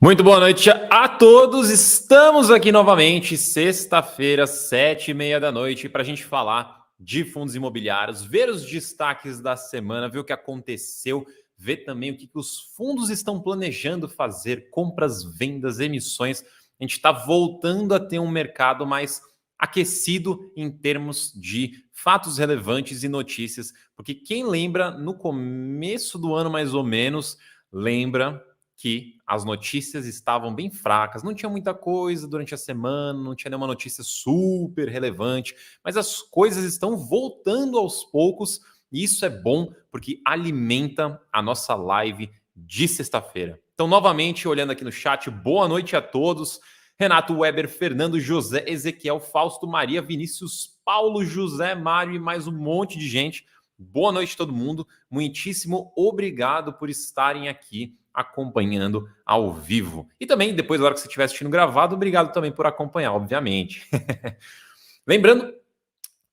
Muito boa noite a todos. Estamos aqui novamente, sexta-feira, 7h30 da noite, para a gente falar de fundos imobiliários, ver os destaques da semana, ver o que aconteceu, ver também o que os fundos estão planejando fazer, compras, vendas, emissões. A gente está voltando a ter um mercado mais aquecido em termos de fatos relevantes e notícias, porque quem lembra, no começo do ano mais ou menos, lembra que as notícias estavam bem fracas, não tinha muita coisa durante a semana, não tinha nenhuma notícia super relevante, mas as coisas estão voltando aos poucos e isso é bom porque alimenta a nossa live de sexta-feira. Então, novamente, olhando aqui no chat, boa noite a todos. Renato Weber, Fernando, José, Ezequiel, Fausto, Maria, Vinícius, Paulo, José, Mário e mais um monte de gente. Boa noite a todo mundo. Muitíssimo obrigado por estarem aqui acompanhando ao vivo. E também, depois, na hora que você estiver assistindo gravado, obrigado também por acompanhar, obviamente. Lembrando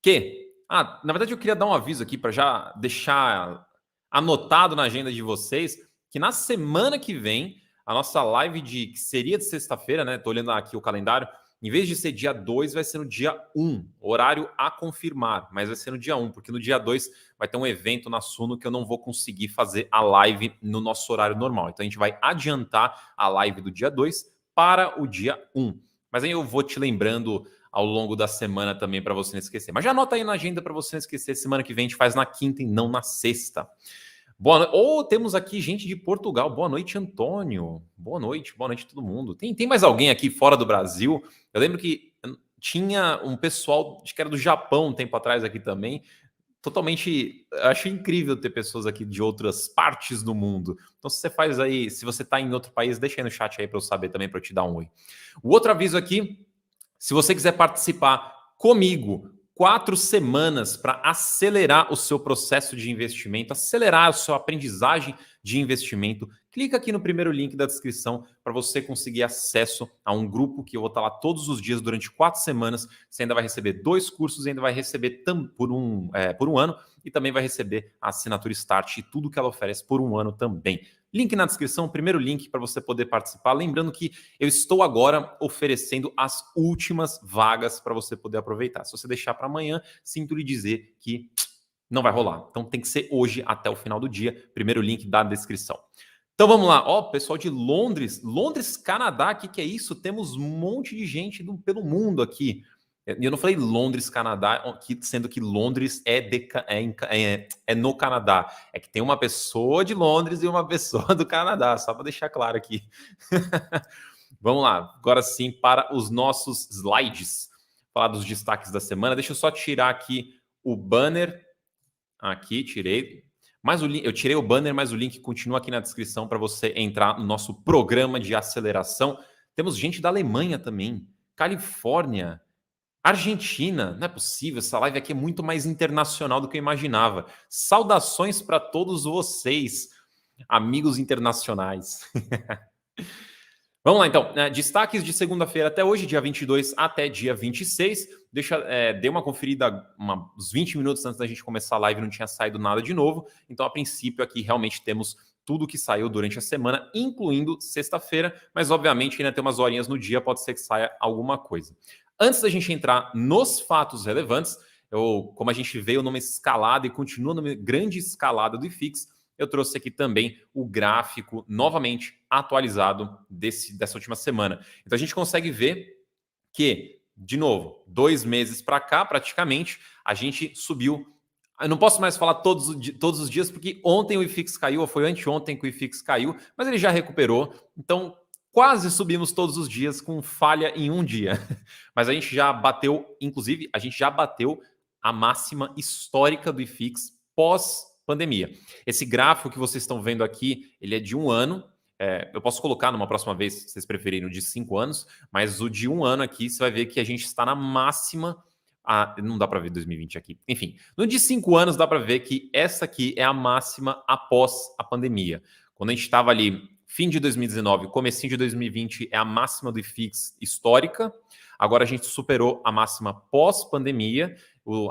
que, na verdade, eu queria dar um aviso aqui para já deixar anotado na agenda de vocês que na semana que vem, a nossa live que seria de sexta-feira, né? Tô olhando aqui o calendário. Em vez de ser dia 2, vai ser no dia 1, horário a confirmar, mas vai ser no dia 1, porque no dia 2 vai ter um evento na Suno que eu não vou conseguir fazer a live no nosso horário normal. Então a gente vai adiantar a live do dia 2 para o dia 1. Mas aí eu vou te lembrando ao longo da semana também para você não esquecer. Mas já anota aí na agenda para você não esquecer, semana que vem a gente faz na quinta e não na sexta. Boa noite. Ou temos aqui gente de Portugal. Boa noite, Antônio. Boa noite a todo mundo. Tem mais alguém aqui fora do Brasil? Eu lembro que tinha um pessoal que era do Japão um tempo atrás aqui também. Totalmente, acho incrível ter pessoas aqui de outras partes do mundo. Então, se você faz aí, se você está em outro país, deixa aí no chat aí para eu saber também, para eu te dar um oi. O outro aviso aqui, se você quiser participar comigo 4 semanas para acelerar o seu processo de investimento, acelerar a sua aprendizagem de investimento, clica aqui no primeiro link da descrição para você conseguir acesso a um grupo que eu vou estar lá todos os dias durante 4 semanas. Você ainda vai receber 2 cursos, ainda vai receber por um ano e também vai receber a assinatura Start e tudo que ela oferece por um ano também. Link na descrição, primeiro link para você poder participar. Lembrando que eu estou agora oferecendo as últimas vagas para você poder aproveitar. Se você deixar para amanhã, sinto lhe dizer que não vai rolar. Então tem que ser hoje até o final do dia. Primeiro link da descrição. Então vamos lá. Ó, pessoal de Londres, Canadá, o que é isso? Temos um monte de gente pelo mundo aqui. Eu não falei Londres, Canadá, sendo que Londres é no Canadá. É que tem uma pessoa de Londres e uma pessoa do Canadá, só para deixar claro aqui. Vamos lá, agora sim para os nossos slides. Falar dos destaques da semana. Deixa eu só tirar aqui o banner. Aqui, tirei. Mas eu tirei o banner, mas o link continua aqui na descrição para você entrar no nosso programa de aceleração. Temos gente da Alemanha também, Califórnia, Argentina. Não é possível, essa live aqui é muito mais internacional do que eu imaginava. Saudações para todos vocês, amigos internacionais. Vamos lá, então. Destaques de segunda-feira até hoje, dia 22 até dia 26. Dei uma conferida uns 20 minutos antes da gente começar a live, não tinha saído nada de novo. Então, a princípio, aqui realmente temos tudo que saiu durante a semana, incluindo sexta-feira, mas obviamente ainda tem umas horinhas no dia, pode ser que saia alguma coisa. Antes da gente entrar nos fatos relevantes, como a gente veio numa escalada e continua numa grande escalada do IFIX, eu trouxe aqui também o gráfico novamente atualizado dessa última semana. Então a gente consegue ver que, de novo, 2 meses para cá, praticamente, a gente subiu. Eu não posso mais falar todos os dias, porque ontem o IFIX caiu, ou foi anteontem que o IFIX caiu, mas ele já recuperou. Então, quase subimos todos os dias com falha em um dia. Mas a gente já bateu, inclusive, a máxima histórica do IFIX pós-pandemia. Esse gráfico que vocês estão vendo aqui, ele é de um ano. Eu posso colocar numa próxima vez, se vocês preferirem, o de 5 anos, mas o de um ano aqui, você vai ver que a gente está na máxima. Não dá para ver 2020 aqui. Enfim, no de 5 anos dá para ver que essa aqui é a máxima após a pandemia. Quando a gente estava ali, fim de 2019, comecinho de 2020, é a máxima do IFIX histórica. Agora a gente superou a máxima pós-pandemia.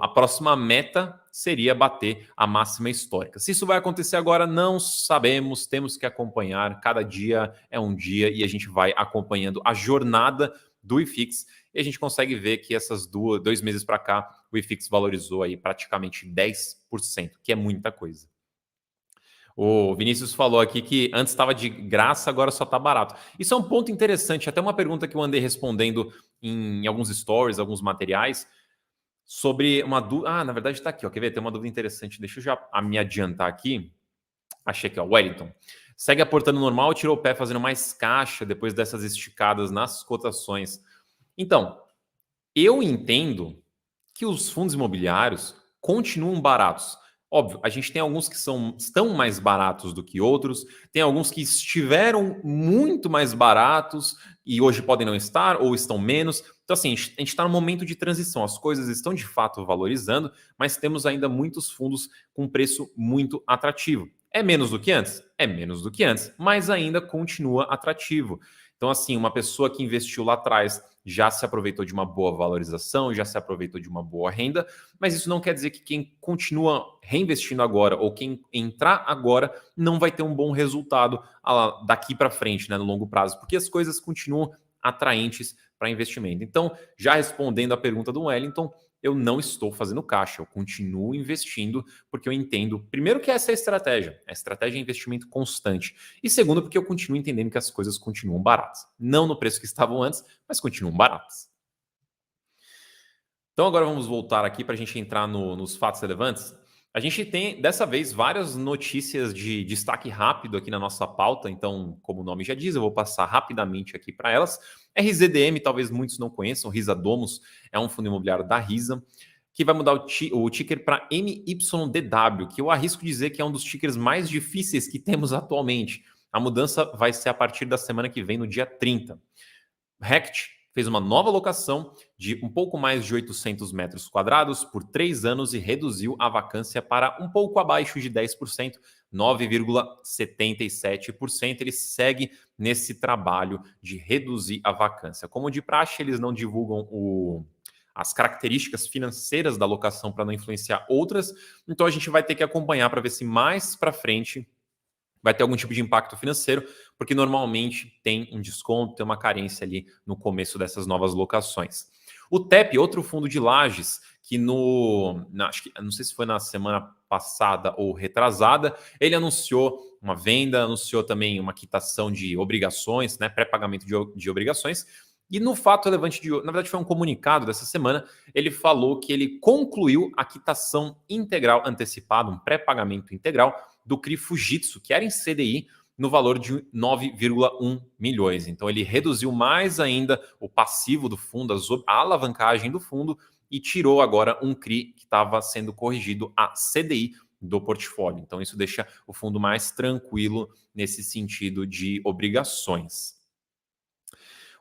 a próxima meta seria bater a máxima histórica. Se isso vai acontecer agora, não sabemos, temos que acompanhar. Cada dia é um dia e a gente vai acompanhando a jornada do IFIX e a gente consegue ver que essas 2 meses para cá, o IFIX valorizou aí praticamente 10%, que é muita coisa. O Vinícius falou aqui que antes estava de graça, agora só está barato. Isso é um ponto interessante, até uma pergunta que eu andei respondendo em alguns stories, alguns materiais, sobre uma dúvida. Ah, na verdade está aqui, ó. Quer ver? Tem uma dúvida interessante. Deixa eu já me adiantar aqui. Achei aqui, ó. Wellington. Segue aportando normal ou tirou o pé fazendo mais caixa depois dessas esticadas nas cotações? Então, eu entendo que os fundos imobiliários continuam baratos. Óbvio, a gente tem alguns que estão mais baratos do que outros, tem alguns que estiveram muito mais baratos e hoje podem não estar ou estão menos. Então, assim, a gente está num momento de transição, as coisas estão de fato valorizando, mas temos ainda muitos fundos com preço muito atrativo. É menos do que antes? É menos do que antes, mas ainda continua atrativo. Então, assim, uma pessoa que investiu lá atrás já se aproveitou de uma boa valorização, já se aproveitou de uma boa renda, mas isso não quer dizer que quem continua reinvestindo agora ou quem entrar agora não vai ter um bom resultado daqui para frente, né, no longo prazo, porque as coisas continuam atraentes para investimento. Então, já respondendo à pergunta do Wellington, eu não estou fazendo caixa, eu continuo investindo porque eu entendo, primeiro, que essa é a estratégia é investimento constante, e segundo, porque eu continuo entendendo que as coisas continuam baratas. Não no preço que estavam antes, mas continuam baratas. Então agora vamos voltar aqui para a gente entrar nos fatos relevantes. A gente tem, dessa vez, várias notícias de destaque rápido aqui na nossa pauta, então, como o nome já diz, eu vou passar rapidamente aqui para elas. RZDM, talvez muitos não conheçam, Risa Domus é um fundo imobiliário da Risa, que vai mudar o ticker para MYDW, que eu arrisco dizer que é um dos tickers mais difíceis que temos atualmente. A mudança vai ser a partir da semana que vem, no dia 30. Rect fez uma nova locação de um pouco mais de 800 metros quadrados por 3 anos e reduziu a vacância para um pouco abaixo de 10%, 9,77%. Ele segue nesse trabalho de reduzir a vacância. Como de praxe, eles não divulgam as características financeiras da locação para não influenciar outras, então a gente vai ter que acompanhar para ver se mais para frente vai ter algum tipo de impacto financeiro, porque normalmente tem um desconto, tem uma carência ali no começo dessas novas locações. O TEP, outro fundo de lajes, que acho que não sei se foi na semana passada ou retrasada, ele anunciou uma venda, anunciou também uma quitação de obrigações, né, pré-pagamento de obrigações. E no fato relevante na verdade foi um comunicado dessa semana, ele falou que ele concluiu a quitação integral antecipada, um pré-pagamento integral do CRI Fujitsu, que era em CDI, no valor de 9,1 milhões. Então ele reduziu mais ainda o passivo do fundo, a alavancagem do fundo, e tirou agora um CRI que estava sendo corrigido a CDI do portfólio. Então isso deixa o fundo mais tranquilo nesse sentido de obrigações.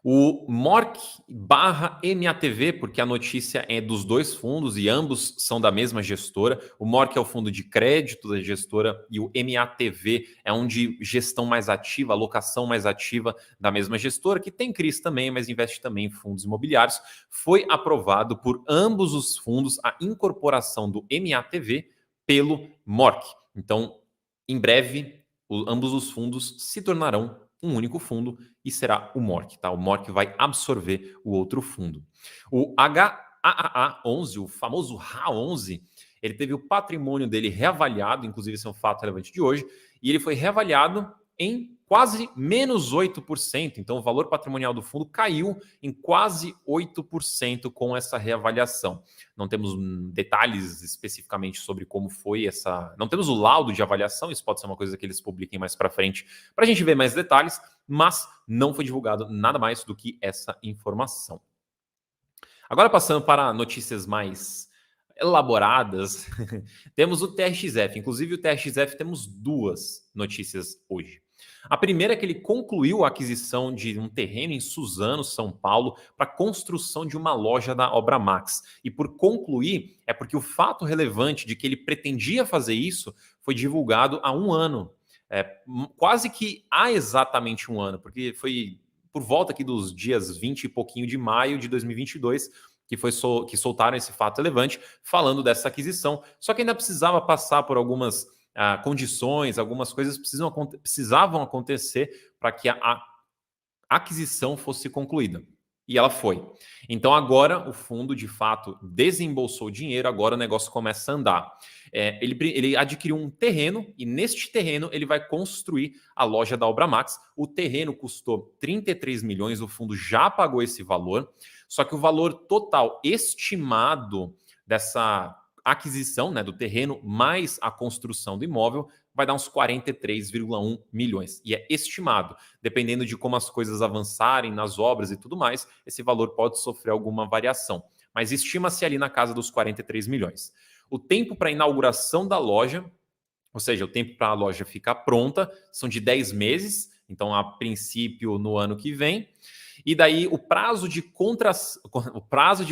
O MORC barra MATV, porque a notícia é dos dois fundos e ambos são da mesma gestora. O MORC é o fundo de crédito da gestora e o MATV é um de gestão mais ativa, alocação mais ativa da mesma gestora, que tem CRIs também, mas investe também em fundos imobiliários. Foi aprovado por ambos os fundos a incorporação do MATV pelo MORC. Então, em breve, ambos os fundos se tornarão um único fundo e será o MORC, tá? O MORC vai absorver o outro fundo. O HAAA11, o famoso RA11, ele teve o patrimônio dele reavaliado, inclusive esse é um fato relevante de hoje, e ele foi reavaliado em quase menos 8%. Então, o valor patrimonial do fundo caiu em quase 8% com essa reavaliação. Não temos detalhes especificamente sobre como foi essa. Não temos o laudo de avaliação, isso pode ser uma coisa que eles publiquem mais para frente, para a gente ver mais detalhes, mas não foi divulgado nada mais do que essa informação. Agora, passando para notícias mais elaboradas, temos o TRXF. Inclusive, o TRXF temos duas notícias hoje. A primeira é que ele concluiu a aquisição de um terreno em Suzano, São Paulo, para construção de uma loja da Obra Max. E por concluir, é porque o fato relevante de que ele pretendia fazer isso foi divulgado há um ano. Quase que há exatamente um ano, porque foi por volta aqui dos dias 20 e pouquinho de maio de 2022, que soltaram esse fato relevante falando dessa aquisição. Só que ainda precisava passar por algumas condições, algumas coisas precisavam acontecer para que a aquisição fosse concluída. E ela foi. Então agora o fundo de fato desembolsou dinheiro, agora o negócio começa a andar. Ele adquiriu um terreno e neste terreno ele vai construir a loja da Obramax. O terreno custou 33 milhões, o fundo já pagou esse valor, só que o valor total estimado dessa aquisição, né, do terreno mais a construção do imóvel vai dar uns 43,1 milhões. E é estimado. Dependendo de como as coisas avançarem nas obras e tudo mais, esse valor pode sofrer alguma variação. Mas estima-se ali na casa dos 43 milhões. O tempo para a inauguração da loja, ou seja, o tempo para a loja ficar pronta, são de 10 meses. Então, a princípio, no ano que vem. E daí o prazo de contrato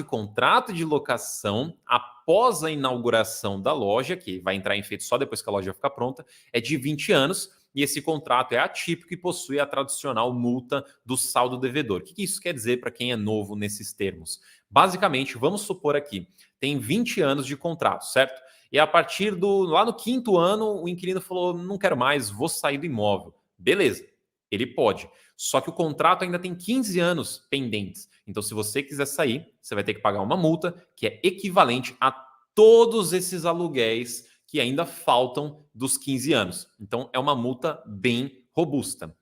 de locação após a inauguração da loja, que vai entrar em efeito só depois que a loja ficar pronta, é de 20 anos. E esse contrato é atípico e possui a tradicional multa do saldo devedor. O que isso quer dizer para quem é novo nesses termos? Basicamente, vamos supor aqui, tem 20 anos de contrato, certo? E a partir lá no 5º ano, o inquilino falou, não quero mais, vou sair do imóvel. Beleza, ele pode. Só que o contrato ainda tem 15 anos pendentes. Então, se você quiser sair, você vai ter que pagar uma multa que é equivalente a todos esses aluguéis que ainda faltam dos 15 anos. Então, é uma multa bem robusta.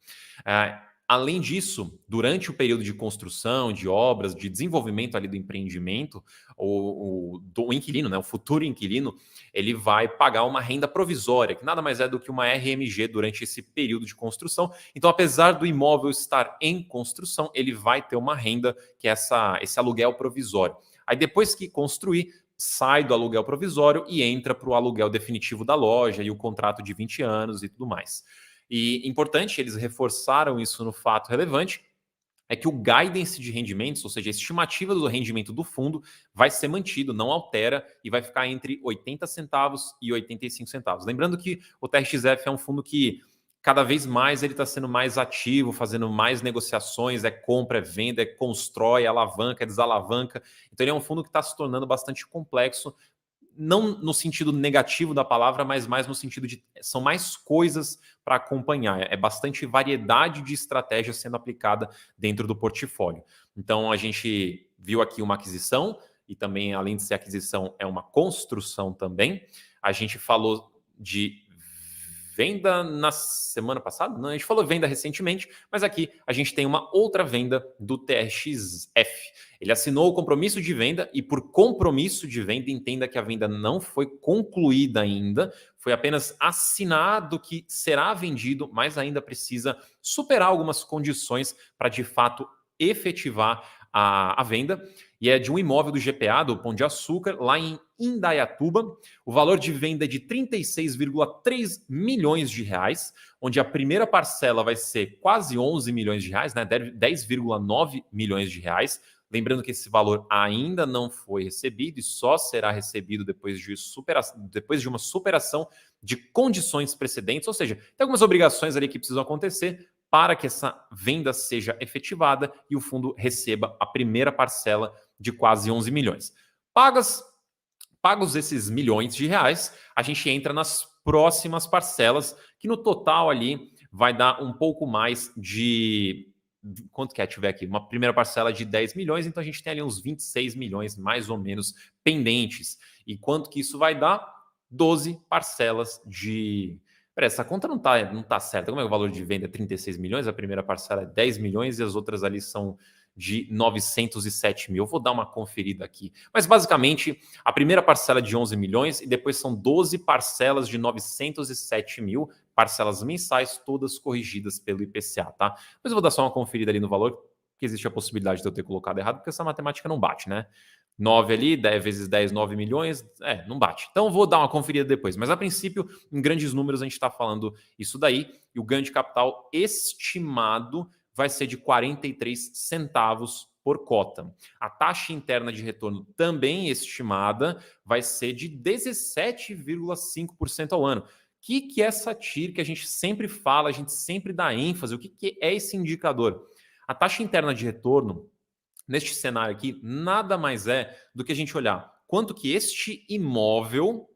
Além disso, durante o período de construção, de obras, de desenvolvimento ali do empreendimento, do inquilino, né, o futuro inquilino, ele vai pagar uma renda provisória, que nada mais é do que uma RMG durante esse período de construção. Então, apesar do imóvel estar em construção, ele vai ter uma renda que é esse aluguel provisório. Aí, depois que construir, sai do aluguel provisório e entra para o aluguel definitivo da loja e o contrato de 20 anos e tudo mais. E importante, eles reforçaram isso no fato relevante, é que o guidance de rendimentos, ou seja, a estimativa do rendimento do fundo, vai ser mantido, não altera e vai ficar entre 80 centavos e 85 centavos. Lembrando que o TRXF é um fundo que cada vez mais ele está sendo mais ativo, fazendo mais negociações, é compra, é venda, é constrói, é alavanca, é desalavanca. Então ele é um fundo que está se tornando bastante complexo, não no sentido negativo da palavra, mas mais no sentido de são mais coisas para acompanhar. É bastante variedade de estratégias sendo aplicada dentro do portfólio. Então, a gente viu aqui uma aquisição e também, além de ser aquisição, é uma construção também. A gente falou de venda na semana passada? Não, a gente falou venda recentemente, mas aqui a gente tem uma outra venda do TRXF. Ele assinou o compromisso de venda e por compromisso de venda, entenda que a venda não foi concluída ainda, foi apenas assinado que será vendido, mas ainda precisa superar algumas condições para de fato efetivar a venda, e é de um imóvel do GPA, do Pão de Açúcar, lá em Indaiatuba. O valor de venda é de 36,3 milhões de reais, onde a primeira parcela vai ser quase 11 milhões de reais, né? 10,9 milhões de reais. Lembrando que esse valor ainda não foi recebido e só será recebido depois de uma superação de condições precedentes, ou seja, tem algumas obrigações ali que precisam acontecer para que essa venda seja efetivada e o fundo receba a primeira parcela de quase 11 milhões. Pagos esses milhões de reais, a gente entra nas próximas parcelas, que no total ali vai dar um pouco mais de... Quanto que é? Tiver aqui? Uma primeira parcela de 10 milhões, então a gente tem ali uns 26 milhões, mais ou menos, pendentes. E quanto que isso vai dar? 12 parcelas de... Peraí, essa conta não tá certa. Como é que o valor de venda é 36 milhões? A primeira parcela é 10 milhões e as outras ali são de 907 mil. Eu vou dar uma conferida aqui. Mas, basicamente, a primeira parcela é de 11 milhões e depois são 12 parcelas de 907 mil, parcelas mensais, todas corrigidas pelo IPCA, tá? Mas eu vou dar só uma conferida ali no valor, porque existe a possibilidade de eu ter colocado errado, porque essa matemática não bate, né? 9 ali, 10 vezes 10, 9 milhões, não bate. Então, vou dar uma conferida depois. Mas, a princípio, em grandes números, a gente está falando isso daí. E o ganho de capital estimado vai ser de 43 centavos por cota. A taxa interna de retorno também estimada vai ser de 17,5% ao ano. O que é essa TIR que a gente sempre fala, a gente sempre dá ênfase? O que é esse indicador? A taxa interna de retorno neste cenário aqui, nada mais é do que a gente olhar quanto que este imóvel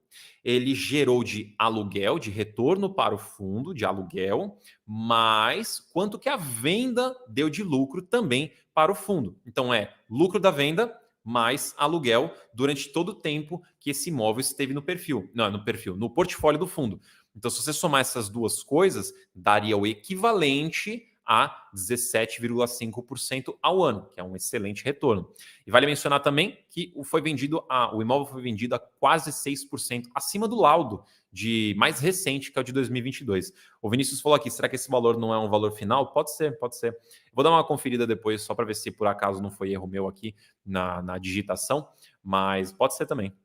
ele gerou de aluguel, de retorno para o fundo de aluguel, mais quanto que a venda deu de lucro também para o fundo. Então é lucro da venda mais aluguel durante todo o tempo que esse imóvel esteve no perfil. Não, no perfil, no portfólio do fundo. Então, se você somar essas duas coisas, daria o equivalente a 17,5% ao ano, que é um excelente retorno. E vale mencionar também que o imóvel foi vendido a quase 6% acima do laudo de mais recente, que é o de 2022. O Vinícius falou aqui, será que esse valor não é um valor final? Pode ser, pode ser. Vou dar uma conferida depois, só para ver se por acaso não foi erro meu aqui na digitação, mas pode ser também.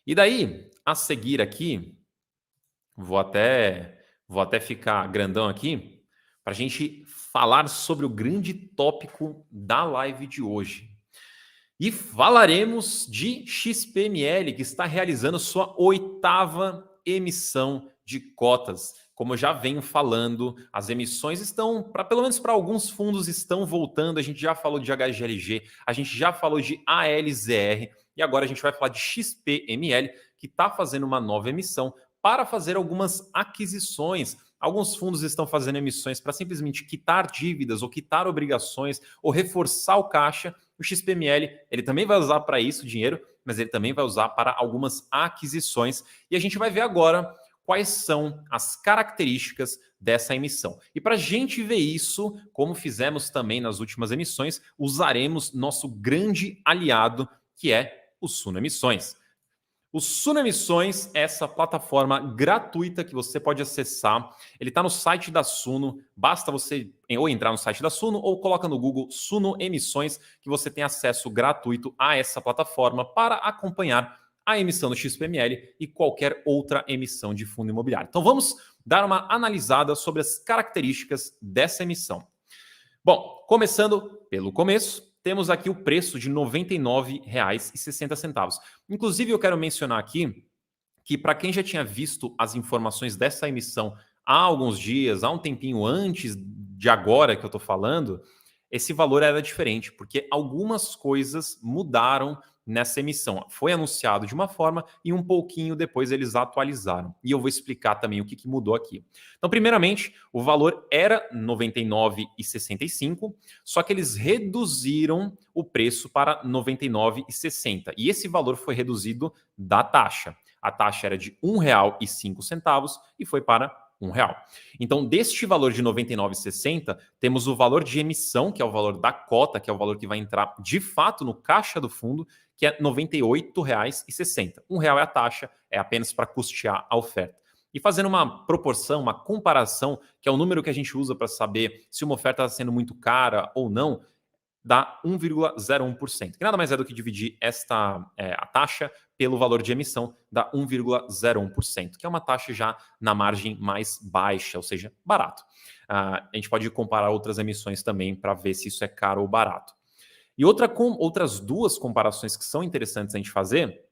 E daí, a seguir aqui, vou até ficar grandão aqui, para a gente falar sobre o grande tópico da live de hoje. E falaremos de XPML, que está realizando sua 8ª emissão de cotas. Como eu já venho falando, as emissões estão, pelo menos para alguns fundos, estão voltando. A gente já falou de HGLG, a gente já falou de ALZR, e agora a gente vai falar de XPML, que está fazendo uma nova emissão para fazer algumas aquisições. Alguns fundos estão fazendo emissões para simplesmente quitar dívidas ou quitar obrigações ou reforçar o caixa. O XPML, ele também vai usar para isso o dinheiro, mas ele também vai usar para algumas aquisições. E a gente vai ver agora quais são as características dessa emissão. E para a gente ver isso, como fizemos também nas últimas emissões, usaremos nosso grande aliado, que é o Suno Emissões. O Suno Emissões é essa plataforma gratuita que você pode acessar. Ele está no site da Suno. Basta você ou entrar no site da Suno ou coloca no Google Suno Emissões que você tem acesso gratuito a essa plataforma para acompanhar a emissão do XPML e qualquer outra emissão de fundo imobiliário. Então vamos dar uma analisada sobre as características dessa emissão. Bom, começando pelo começo, temos aqui o preço de R$ 99,60. Inclusive, eu quero mencionar aqui que para quem já tinha visto as informações dessa emissão há alguns dias, há um tempinho antes de agora que eu estou falando, esse valor era diferente, porque algumas coisas mudaram nessa emissão. Foi anunciado de uma forma e um pouquinho depois eles atualizaram. E eu vou explicar também o que mudou aqui. Então, primeiramente, o valor era R$ 99,65, só que eles reduziram o preço para R$ 99,60. E esse valor foi reduzido da taxa. A taxa era de R$ 1,05 e foi para R$ 1. Então, deste valor de R$ 99,60, temos o valor de emissão, que é o valor da cota, que é o valor que vai entrar de fato no caixa do fundo, que é R$ 98,60. R$ 1 é a taxa, é apenas para custear a oferta. E fazendo uma proporção, uma comparação, que é o número que a gente usa para saber se uma oferta está sendo muito cara ou não, dá 1,01%, que nada mais é do que dividir a taxa pelo valor de emissão, dá 1,01%, que é uma taxa já na margem mais baixa, ou seja, barato. A gente pode comparar outras emissões também para ver se isso é caro ou barato. E outras duas comparações que são interessantes a gente fazer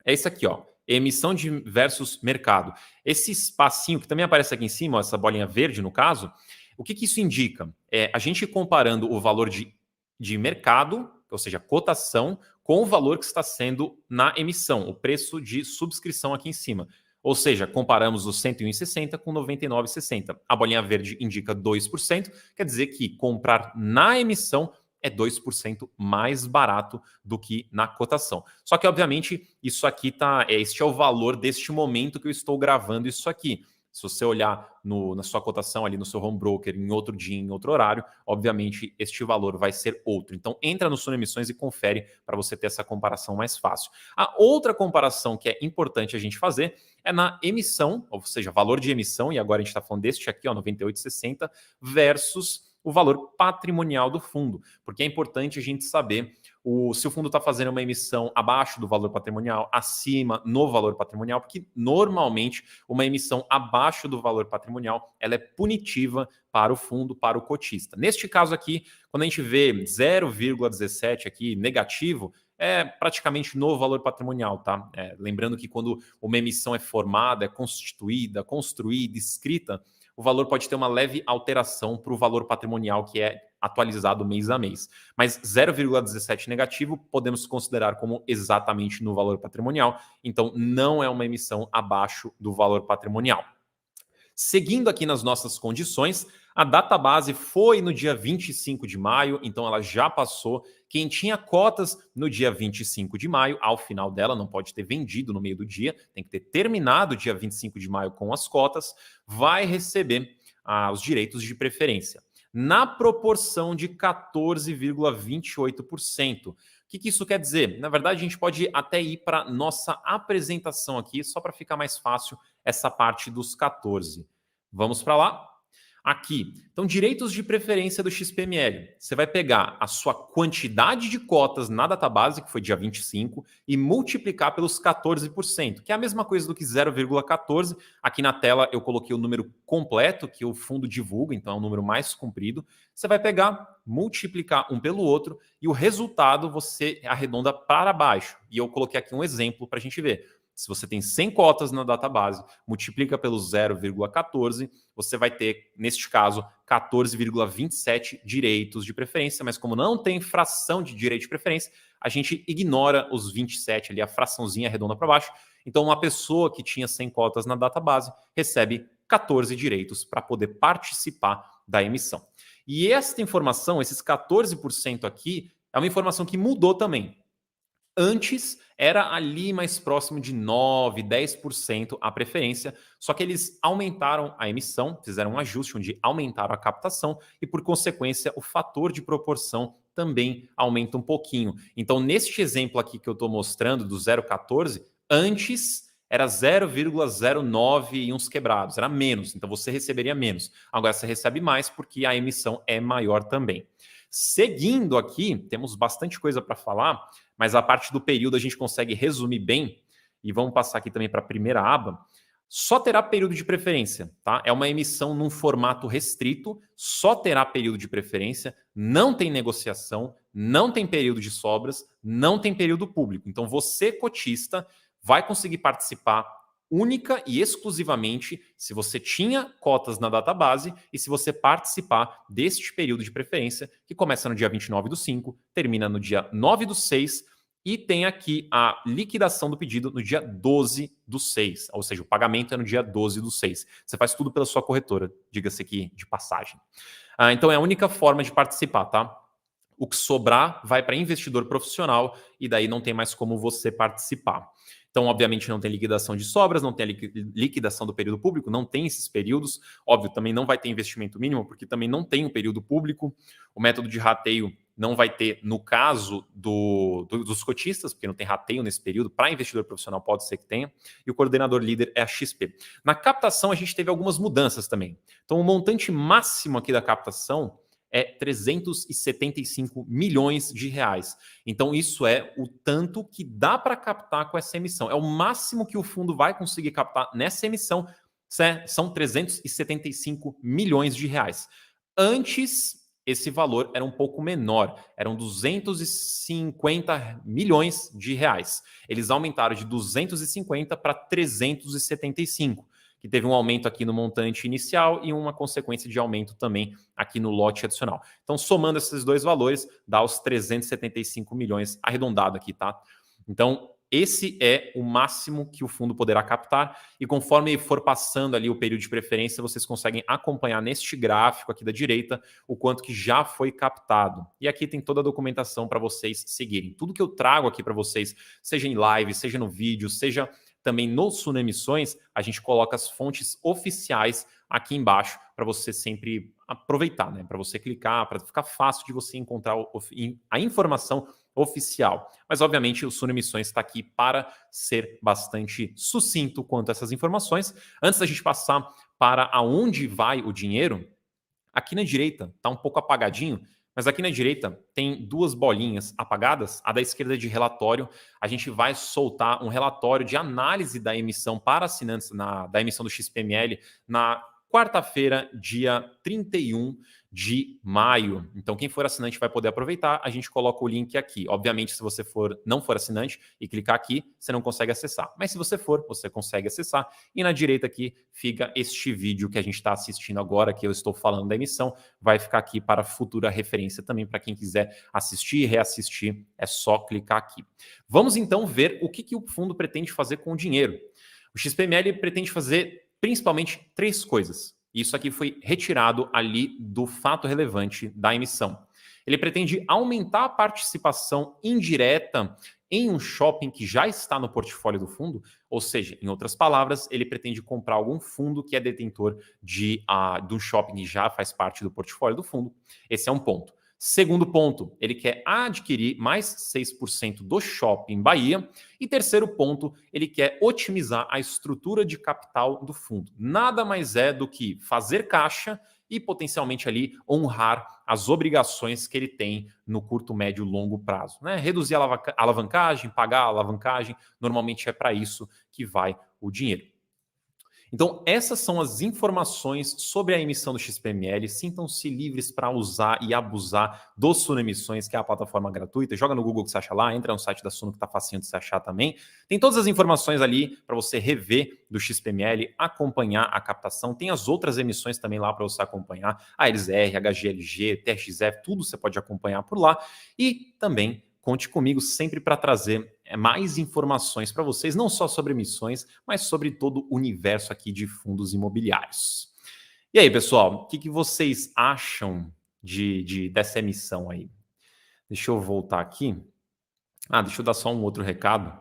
é isso aqui, ó. Emissão versus mercado. Esse espacinho que também aparece aqui em cima, ó, essa bolinha verde no caso, o que isso indica? É a gente comparando o valor de mercado, ou seja, cotação, com o valor que está sendo na emissão, o preço de subscrição aqui em cima. Ou seja, comparamos os 101,60 com 99,60. A bolinha verde indica 2%, quer dizer que comprar na emissão é 2% mais barato do que na cotação. Só que, obviamente, isso aqui este é o valor deste momento que eu estou gravando isso aqui. Se você olhar na sua cotação ali no seu home broker em outro dia, em outro horário, obviamente este valor vai ser outro. Então entra no Suno Emissões e confere para você ter essa comparação mais fácil. A outra comparação que é importante a gente fazer é na emissão, ou seja, valor de emissão, e agora a gente está falando deste aqui, ó, 98,60, versus o valor patrimonial do fundo, porque é importante a gente saber se o fundo está fazendo uma emissão abaixo do valor patrimonial, acima no valor patrimonial, porque normalmente uma emissão abaixo do valor patrimonial ela é punitiva para o fundo, para o cotista. Neste caso aqui, quando a gente vê 0,17 aqui negativo, é praticamente no valor patrimonial, tá? Lembrando que quando uma emissão é formada, é constituída, construída, escrita, o valor pode ter uma leve alteração para o valor patrimonial que é atualizado mês a mês. Mas 0,17 negativo podemos considerar como exatamente no valor patrimonial, então não é uma emissão abaixo do valor patrimonial. Seguindo aqui nas nossas condições, a data base foi no dia 25 de maio, então ela já passou. Quem tinha cotas no dia 25 de maio, ao final dela, não pode ter vendido no meio do dia, tem que ter terminado o dia 25 de maio com as cotas, vai receber os direitos de preferência, na proporção de 14,28%. O que isso quer dizer? Na verdade, a gente pode até ir para nossa apresentação aqui, só para ficar mais fácil essa parte dos 14. Vamos para lá? Aqui, então, direitos de preferência do XPML. Você vai pegar a sua quantidade de cotas na database, que foi dia 25, e multiplicar pelos 14%, que é a mesma coisa do que 0,14. Aqui na tela eu coloquei o número completo, que o fundo divulga, então é um número mais comprido. Você vai pegar, multiplicar um pelo outro, e o resultado você arredonda para baixo. E eu coloquei aqui um exemplo para a gente ver. Se você tem 100 cotas na database, multiplica pelo 0,14, você vai ter, neste caso, 14,27 direitos de preferência, mas como não tem fração de direito de preferência, a gente ignora os 27 ali, a fraçãozinha arredonda para baixo. Então, uma pessoa que tinha 100 cotas na database recebe 14 direitos para poder participar da emissão. E esta informação, esses 14% aqui, é uma informação que mudou também. Antes era ali mais próximo de 9%, 10% a preferência, só que eles aumentaram a emissão, fizeram um ajuste onde aumentaram a captação e, por consequência, o fator de proporção também aumenta um pouquinho. Então, neste exemplo aqui que eu estou mostrando do 0,14, antes era 0,09 e uns quebrados, era menos, então você receberia menos. Agora você recebe mais porque a emissão é maior também. Seguindo aqui, temos bastante coisa para falar, mas a parte do período a gente consegue resumir bem. E vamos passar aqui também para a primeira aba. Só terá período de preferência, tá? É uma emissão num formato restrito, só terá período de preferência, não tem negociação, não tem período de sobras, não tem período público. Então você, cotista, vai conseguir participar única e exclusivamente se você tinha cotas na database e se você participar deste período de preferência, que começa no dia 29/5, termina no dia 9/6 e tem aqui a liquidação do pedido no dia 12/6, ou seja, o pagamento é no dia 12/6. Você faz tudo pela sua corretora, diga-se aqui de passagem. Então é a única forma de participar, tá? O que sobrar vai para investidor profissional e daí não tem mais como você participar. Então, obviamente, não tem liquidação de sobras, não tem liquidação do período público, não tem esses períodos. Óbvio, também não vai ter investimento mínimo, porque também não tem um período público. O método de rateio não vai ter, no caso dos cotistas, porque não tem rateio nesse período. Para investidor profissional, pode ser que tenha. E o coordenador líder é a XP. Na captação, a gente teve algumas mudanças também. Então, o montante máximo aqui da captação é 375 milhões de reais. Então, isso é o tanto que dá para captar com essa emissão. É o máximo que o fundo vai conseguir captar nessa emissão, são 375 milhões de reais. Antes, esse valor era um pouco menor, eram 250 milhões de reais. Eles aumentaram de 250 para 375. Que teve um aumento aqui no montante inicial e uma consequência de aumento também aqui no lote adicional. Então, somando esses dois valores, dá os 375 milhões arredondado aqui, tá? Então, esse é o máximo que o fundo poderá captar e conforme for passando ali o período de preferência, vocês conseguem acompanhar neste gráfico aqui da direita o quanto que já foi captado. E aqui tem toda a documentação para vocês seguirem. Tudo que eu trago aqui para vocês, seja em live, seja no vídeo, seja também no Suno Emissões, a gente coloca as fontes oficiais aqui embaixo para você sempre aproveitar, né? Para você clicar, para ficar fácil de você encontrar a informação oficial. Mas, obviamente, o Suno Emissões está aqui para ser bastante sucinto quanto a essas informações. Antes da gente passar para aonde vai o dinheiro, aqui na direita está um pouco apagadinho, mas aqui na direita tem duas bolinhas apagadas. A da esquerda é de relatório. A gente vai soltar um relatório de análise da emissão para assinantes da emissão do XPML na quarta-feira, dia 31 de maio. Então, quem for assinante vai poder aproveitar. A gente coloca o link aqui. Obviamente, se você não for assinante e clicar aqui, você não consegue acessar. Mas se você for, você consegue acessar. E na direita aqui fica este vídeo que a gente está assistindo agora, que eu estou falando da emissão. Vai ficar aqui para futura referência também, para quem quiser assistir e reassistir. É só clicar aqui. Vamos então ver o que o fundo pretende fazer com o dinheiro. O XPML pretende fazer principalmente 3 coisas. Isso aqui foi retirado ali do fato relevante da emissão. Ele pretende aumentar a participação indireta em um shopping que já está no portfólio do fundo, ou seja, em outras palavras, ele pretende comprar algum fundo que é detentor de um shopping que já faz parte do portfólio do fundo. Esse é um ponto. Segundo ponto, ele quer adquirir mais 6% do Shopping Bahia. E terceiro ponto, ele quer otimizar a estrutura de capital do fundo. Nada mais é do que fazer caixa e potencialmente ali honrar as obrigações que ele tem no curto, médio e longo prazo. Né? Reduzir a alavancagem, pagar a alavancagem, normalmente é para isso que vai o dinheiro. Então, essas são as informações sobre a emissão do XPML. Sintam-se livres para usar e abusar do Suno Emissões, que é a plataforma gratuita. Joga no Google que você acha lá, entra no site da Suno que está facinho de se achar também. Tem todas as informações ali para você rever do XPML, acompanhar a captação. Tem as outras emissões também lá para você acompanhar. A LZR, HGLG, TRXF, tudo você pode acompanhar por lá. E também conte comigo sempre para trazer mais informações para vocês, não só sobre emissões, mas sobre todo o universo aqui de fundos imobiliários. E aí, pessoal, o que vocês acham dessa emissão aí? Deixa eu voltar aqui. Deixa eu dar só um outro recado.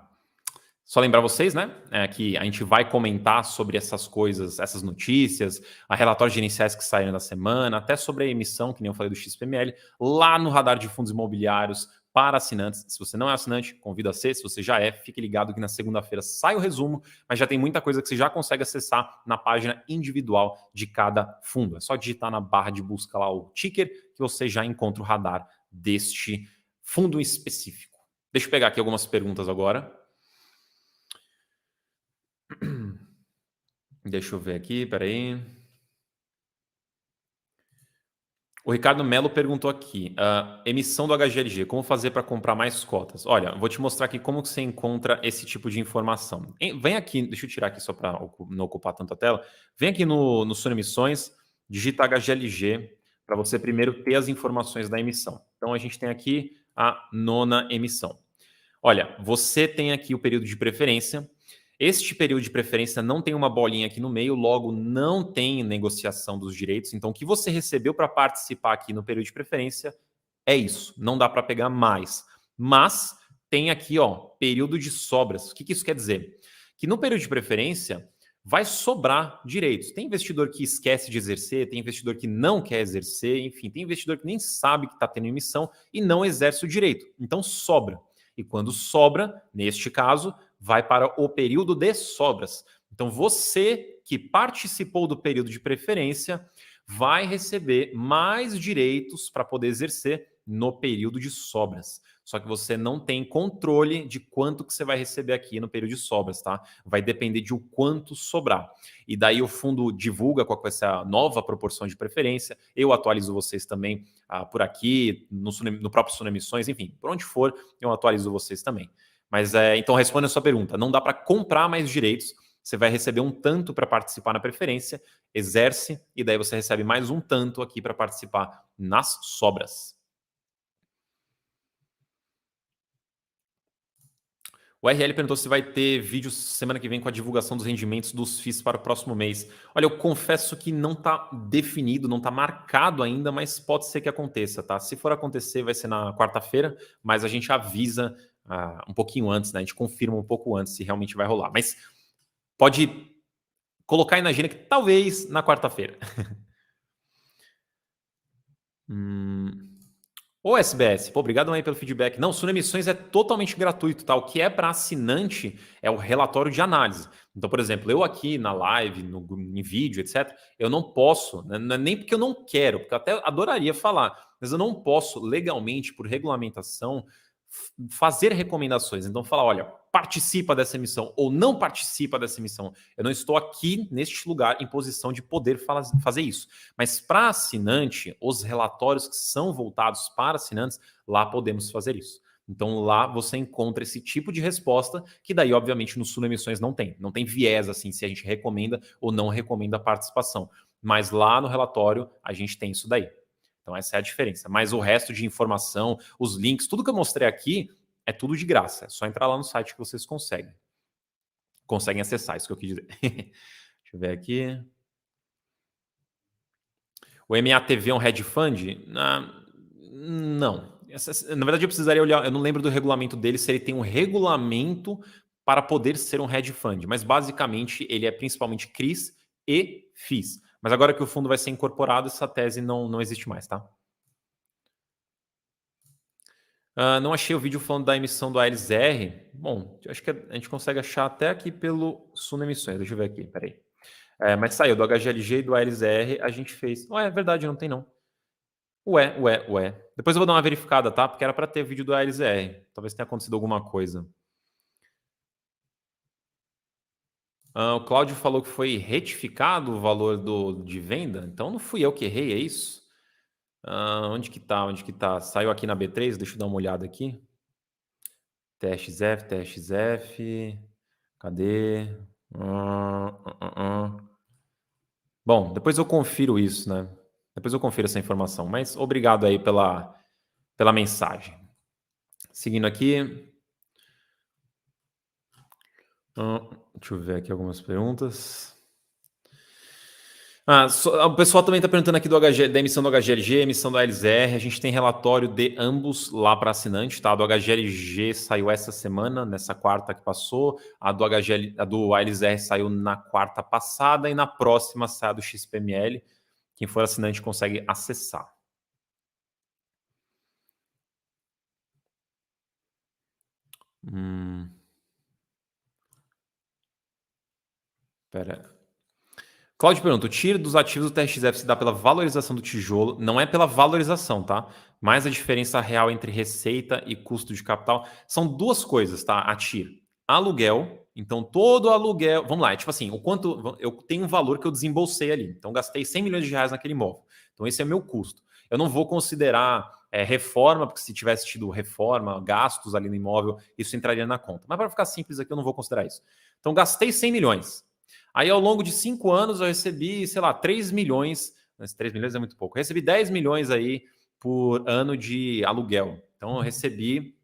Só lembrar vocês, né, que a gente vai comentar sobre essas coisas, essas notícias, a relatórios gerenciais que saíram da semana, até sobre a emissão, que nem eu falei do XPML, lá no Radar de Fundos Imobiliários, para assinantes. Se você não é assinante, convido a ser. Se você já é, fique ligado que na segunda-feira sai o resumo, mas já tem muita coisa que você já consegue acessar na página individual de cada fundo. É só digitar na barra de busca lá o ticker que você já encontra o radar deste fundo específico. Deixa eu pegar aqui algumas perguntas agora. Deixa eu ver aqui, peraí. O Ricardo Melo perguntou aqui, emissão do HGLG, como fazer para comprar mais cotas? Olha, vou te mostrar aqui como que você encontra esse tipo de informação. Vem aqui, deixa eu tirar aqui só para não ocupar tanto a tela. Vem aqui no Suno Emissões, digita HGLG, para você primeiro ter as informações da emissão. Então, a gente tem aqui a 9ª emissão. Olha, você tem aqui o período de preferência. Este período de preferência não tem uma bolinha aqui no meio, logo não tem negociação dos direitos. Então, o que você recebeu para participar aqui no período de preferência é isso. Não dá para pegar mais. Mas tem aqui, período de sobras. O que isso quer dizer? Que no período de preferência vai sobrar direitos. Tem investidor que esquece de exercer, tem investidor que não quer exercer, enfim, tem investidor que nem sabe que está tendo emissão e não exerce o direito. Então, sobra. E quando sobra, neste caso, vai para o período de sobras. Então, você que participou do período de preferência vai receber mais direitos para poder exercer no período de sobras. Só que você não tem controle de quanto que você vai receber aqui no período de sobras, tá? Vai depender de o quanto sobrar. E daí o fundo divulga qual vai ser a nova proporção de preferência. Eu atualizo vocês também por aqui, no próprio Suno Emissões, enfim, por onde for, eu atualizo vocês também. Mas então responde a sua pergunta. Não dá para comprar mais direitos. Você vai receber um tanto para participar na preferência, exerce, e daí você recebe mais um tanto aqui para participar nas sobras. O RL perguntou se vai ter vídeo semana que vem com a divulgação dos rendimentos dos FIIs para o próximo mês. Olha, eu confesso que não está definido, não está marcado ainda, mas pode ser que aconteça, tá? Se for acontecer, vai ser na quarta-feira, mas a gente avisa um pouquinho antes, né? A gente confirma um pouco antes se realmente vai rolar. Mas pode colocar aí na agenda que talvez na quarta-feira. Ô SBS, obrigado aí pelo feedback. Não, Suno Emissões é totalmente gratuito, tá? O que é para assinante é o relatório de análise. Então, por exemplo, eu aqui na live, em vídeo, etc., eu não posso, né, não é nem porque eu não quero, porque eu até adoraria falar, mas eu não posso legalmente, por regulamentação, fazer recomendações. Então, falar, olha, participa dessa emissão ou não participa dessa emissão. Eu não estou aqui, neste lugar, em posição de poder fazer isso. Mas para assinante, os relatórios que são voltados para assinantes, lá podemos fazer isso. Então, lá você encontra esse tipo de resposta, que daí, obviamente, no Suno Emissões não tem. Não tem viés, assim, se a gente recomenda ou não recomenda a participação. Mas lá no relatório, a gente tem isso daí. Então, essa é a diferença. Mas o resto de informação, os links, tudo que eu mostrei aqui, é tudo de graça. É só entrar lá no site que vocês conseguem acessar, isso que eu quis dizer. Deixa eu ver aqui. O MATV é um hedge fund? Não. Na verdade, eu precisaria olhar. Eu não lembro do regulamento dele, se ele tem um regulamento para poder ser um hedge fund. Mas, basicamente, ele é principalmente CRIs e FIIs. Mas agora que o fundo vai ser incorporado, essa tese não existe mais, tá? Não achei o vídeo falando da emissão do ALSR. Bom, eu acho que a gente consegue achar até aqui pelo Suno Emissões. Deixa eu ver aqui, peraí. Mas saiu do HGLG e do ALSR, a gente fez. Ué, é verdade, não tem não. Ué. Depois eu vou dar uma verificada, tá? Porque era para ter vídeo do ALSR. Talvez tenha acontecido alguma coisa. O Cláudio falou que foi retificado o valor de venda. Então não fui eu que errei, é isso? Onde que tá? Onde que tá? Saiu aqui na B3? Deixa eu dar uma olhada aqui. TXF. Cadê? Bom, depois eu confiro isso, né? Depois eu confiro essa informação. Mas obrigado aí pela mensagem. Seguindo aqui. Deixa eu ver aqui algumas perguntas. O pessoal também está perguntando aqui da emissão do HGLG, emissão do ALSR. A gente tem relatório de ambos lá para assinante, tá? A do HGLG saiu essa semana, nessa quarta que passou. A do ALSR saiu na quarta passada e na próxima sai a do XPML. Quem for assinante consegue acessar. Pera. Cláudio pergunta: o tiro dos ativos do TRXF se dá pela valorização do tijolo, não é pela valorização, tá? Mas a diferença real entre receita e custo de capital são duas coisas, tá? A TIR. Aluguel, então todo aluguel. Vamos lá, é tipo assim, o quanto. Eu tenho um valor que eu desembolsei ali. Então, gastei 100 milhões de reais naquele imóvel. Então, esse é o meu custo. Eu não vou considerar reforma, porque se tivesse tido reforma, gastos ali no imóvel, isso entraria na conta. Mas para ficar simples aqui, eu não vou considerar isso. Então, gastei 100 milhões. Aí, ao longo de 5 anos, eu recebi, sei lá, 3 milhões. Mas 3 milhões é muito pouco. Eu recebi 10 milhões aí por ano de aluguel. Então, eu recebi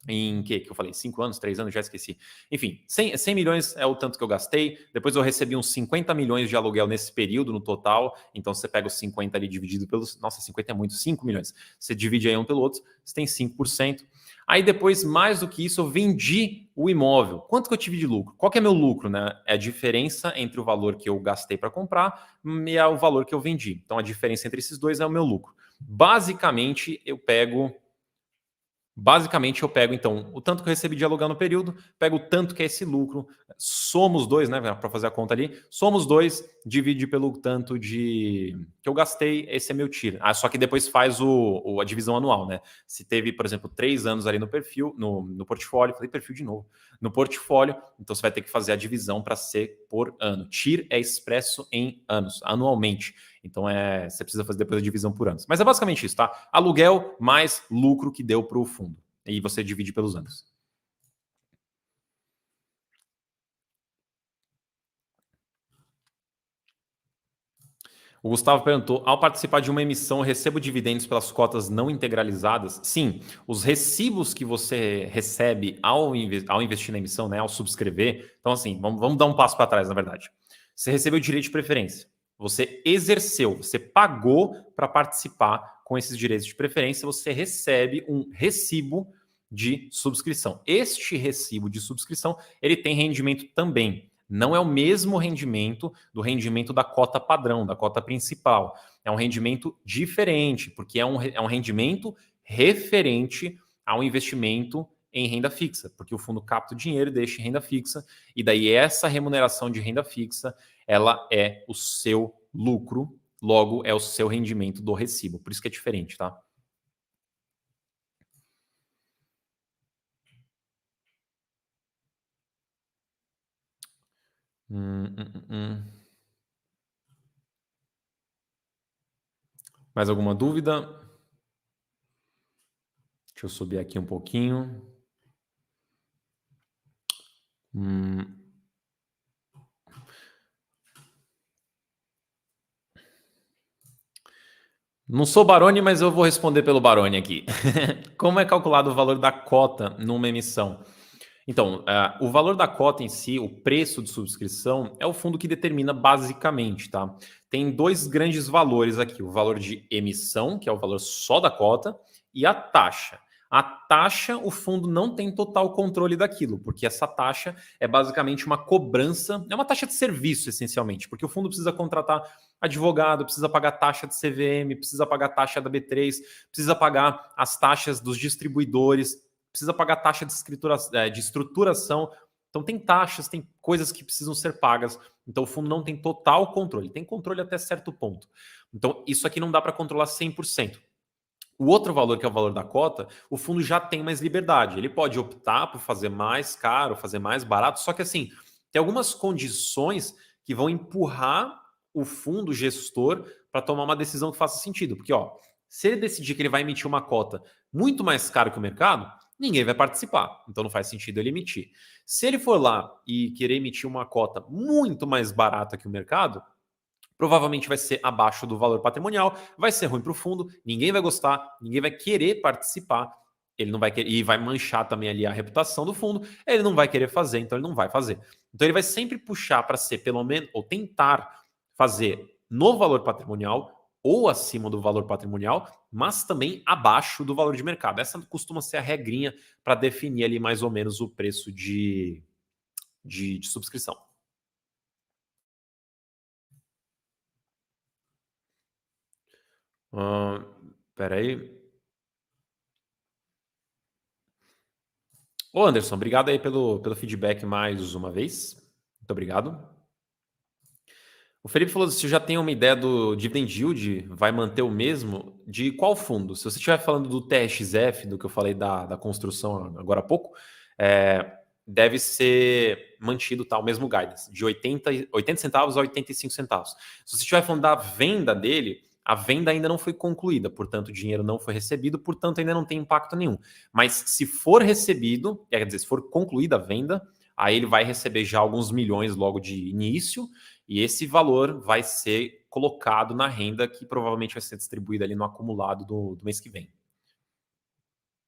em que eu falei? 5 anos, 3 anos, já esqueci. Enfim, 100 milhões é o tanto que eu gastei. Depois eu recebi uns 50 milhões de aluguel nesse período, no total. Então, você pega os 50 ali dividido pelos... Nossa, 50 é muito, 5 milhões. Você divide aí um pelo outro, você tem 5%. Aí depois, mais do que isso, eu vendi o imóvel. Quanto que eu tive de lucro? Qual que é meu lucro, né? É a diferença entre o valor que eu gastei para comprar e o valor que eu vendi. Então, a diferença entre esses dois é o meu lucro. Basicamente, eu pego, então, o tanto que eu recebi de aluguel no período, pego o tanto que é esse lucro, soma os dois, né, para fazer a conta ali, soma os dois, divide pelo tanto de que eu gastei, esse é meu TIR. Só que depois faz a divisão anual, né? Se teve, por exemplo, 3 anos ali no perfil, no portfólio, falei perfil de novo, no portfólio, então você vai ter que fazer a divisão para ser por ano. TIR é expresso em anos, anualmente. Então, você precisa fazer depois a divisão por anos. Mas é basicamente isso, tá? Aluguel mais lucro que deu para o fundo. E você divide pelos anos. O Gustavo perguntou: ao participar de uma emissão, eu recebo dividendos pelas cotas não integralizadas? Sim, os recibos que você recebe ao investir na emissão, né, ao subscrever. Então, assim, vamos dar um passo para trás, na verdade. Você recebeu o direito de preferência. Você exerceu, você pagou para participar com esses direitos de preferência, você recebe um recibo de subscrição. Este recibo de subscrição, ele tem rendimento também. Não é o mesmo rendimento do rendimento da cota padrão, da cota principal. É um rendimento diferente, porque é um rendimento referente ao investimento em renda fixa, porque o fundo capta o dinheiro e deixa em renda fixa, e daí essa remuneração de renda fixa, ela é o seu lucro, logo é o seu rendimento do recibo. Por isso que é diferente, tá? Hum, hum, hum, hum. Mais alguma dúvida? Deixa eu subir aqui um pouquinho. Hum, Não sou Baroni, mas eu vou responder pelo Baroni aqui. Como é calculado o valor da cota numa emissão? Então, o valor da cota em si, o preço de subscrição, é o fundo que determina basicamente, tá? Tem dois grandes valores aqui: o valor de emissão, que é o valor só da cota, e a taxa. A taxa, o fundo não tem total controle daquilo, porque essa taxa é basicamente uma cobrança, é uma taxa de serviço, essencialmente, porque o fundo precisa contratar advogado, precisa pagar taxa de CVM, precisa pagar taxa da B3, precisa pagar as taxas dos distribuidores, precisa pagar taxa de estruturação. Então, tem taxas, tem coisas que precisam ser pagas. Então, o fundo não tem total controle. Tem controle até certo ponto. Então, isso aqui não dá para controlar 100%. O outro valor, que é o valor da cota, o fundo já tem mais liberdade. Ele pode optar por fazer mais caro, fazer mais barato, só que assim, tem algumas condições que vão empurrar o fundo gestor para tomar uma decisão que faça sentido. Porque, ó, se ele decidir que ele vai emitir uma cota muito mais caro que o mercado, ninguém vai participar. Então não faz sentido ele emitir. Se ele for lá e querer emitir uma cota muito mais barata que o mercado, provavelmente vai ser abaixo do valor patrimonial, vai ser ruim para o fundo, ninguém vai gostar, ninguém vai querer participar, ele não vai querer, e vai manchar também ali a reputação do fundo, ele não vai querer fazer, então ele não vai fazer. Então ele vai sempre puxar para ser pelo menos, ou tentar fazer no valor patrimonial ou acima do valor patrimonial, mas também abaixo do valor de mercado. Essa costuma ser a regrinha para definir ali mais ou menos o preço de subscrição. Uh, Peraí. Ô Anderson, obrigado aí pelo feedback mais uma vez. Muito obrigado. O Felipe falou: se já tem uma ideia do dividend yield, vai manter o mesmo? De qual fundo? Se você estiver falando do TXF, do que eu falei da construção agora há pouco, deve ser mantido tá, o mesmo guidance, de 80 centavos a 85 centavos. Se você estiver falando da venda dele, a venda ainda não foi concluída, portanto, o dinheiro não foi recebido, portanto, ainda não tem impacto nenhum. Mas se for recebido, quer dizer, se for concluída a venda, aí ele vai receber já alguns milhões logo de início, e esse valor vai ser colocado na renda que provavelmente vai ser distribuída ali no acumulado do mês que vem.